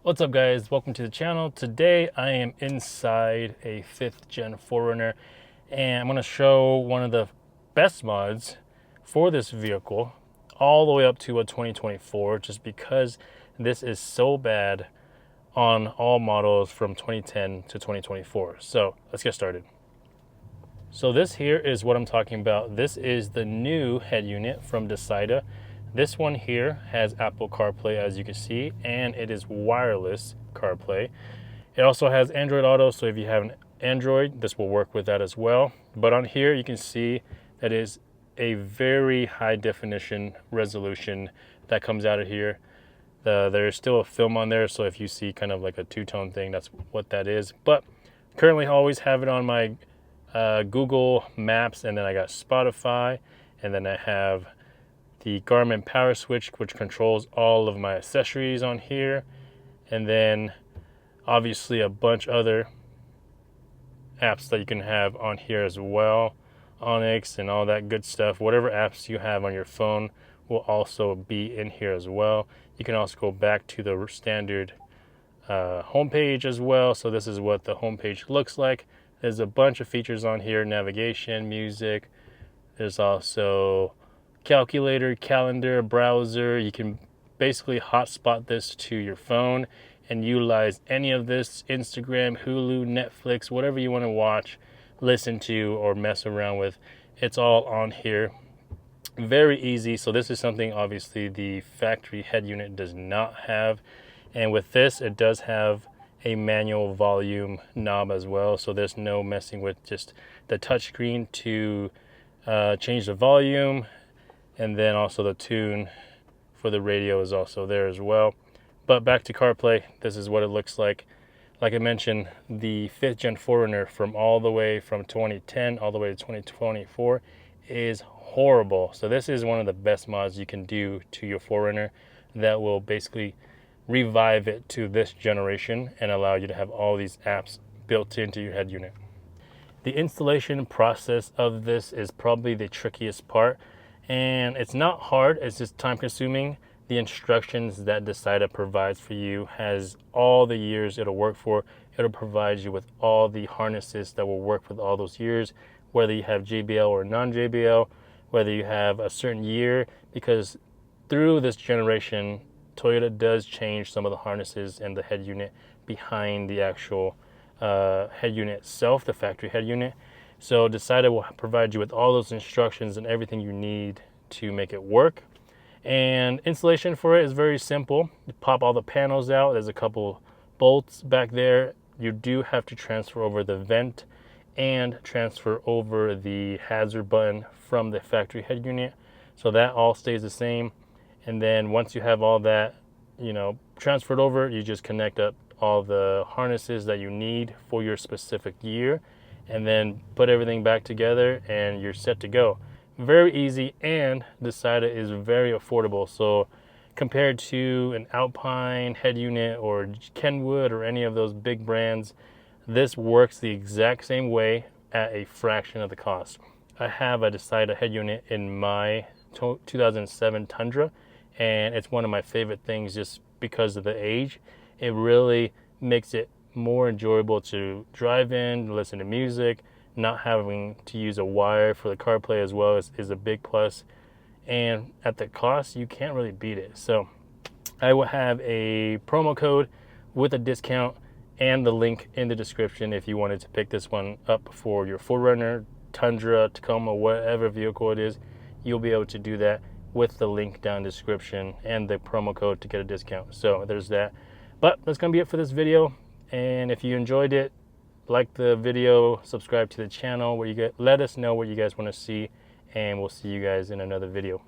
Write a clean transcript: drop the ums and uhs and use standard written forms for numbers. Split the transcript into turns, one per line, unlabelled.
What's up guys, welcome to the channel. Today I am inside a 5th gen 4Runner and I'm going to show one of the best mods for this vehicle all the way up to a 2024, just because this is so bad on all models from 2010 to 2024. So let's get started. So this here is what I'm talking about. This is the new head unit from Dasaita. This one here has Apple CarPlay, as you can see, and it is wireless CarPlay. It also has Android Auto, so if you have an Android, this will work with that as well. But on here, you can see that is a very high definition resolution that comes out of here. There's still a film on there, so if you see kind of like a two-tone thing, that's what that is. But currently I always have it on my Google Maps, and then I got Spotify, and then I have the Garmin PowerSwitch, which controls all of my accessories on here, and then obviously a bunch other apps that you can have on here as well, Onyx and all that good stuff. Whatever apps you have on your phone will also be in here as well. You can also go back to the standard homepage as well. So this is what the homepage looks like. There's a bunch of features on here: navigation, music. There's also calculator, calendar, browser. You can basically hotspot this to your phone and utilize any of this: Instagram, Hulu, Netflix, whatever you want to watch, listen to, or mess around with. It's all on here. Very easy. So this is something obviously the factory head unit does not have, and with this it does have a manual volume knob as well, so there's no messing with just the touchscreen to change the volume. And then also the tune for the radio is also there as well. But back to CarPlay, this is what it looks like. Like I mentioned, the 5th gen 4Runner from all the way from 2010 all the way to 2024 is horrible. So this is one of the best mods you can do to your 4Runner that will basically revive it to this generation and allow you to have all these apps built into your head unit. The installation process of this is probably the trickiest part. And it's not hard, it's just time consuming. The instructions that Dasaita provides for you has all the years it'll work for. It'll provide you with all the harnesses that will work with all those years, whether you have JBL or non-JBL, whether you have a certain year, because through this generation, Toyota does change some of the harnesses and the head unit behind the actual head unit itself, the factory head unit. So Dasaita will provide you with all those instructions and everything you need to make it work. And installation for it is very simple. You pop all the panels out. There's a couple bolts back there. You do have to transfer over the vent and transfer over the hazard button from the factory head unit. So that all stays the same. And then once you have all that, transferred over, you just connect up all the harnesses that you need for your specific year, and then put everything back together and you're set to go. Very easy, and Dasaita is very affordable. So compared to an Alpine head unit or Kenwood or any of those big brands, this works the exact same way at a fraction of the cost. I have a Dasaita head unit in my 2007 Tundra, and it's one of my favorite things just because of the age. It really makes it more enjoyable to drive in, listen to music. Not having to use a wire for the CarPlay as well is a big plus. And at the cost, you can't really beat it. So I will have a promo code with a discount and the link in the description if you wanted to pick this one up for your 4Runner, Tundra, Tacoma, whatever vehicle it is. You'll be able to do that with the link down in the description and the promo code to get a discount. So there's that. But that's going to be it for this video. And if you enjoyed it, like the video, subscribe to the channel, let us know what you guys want to see, and we'll see you guys in another video.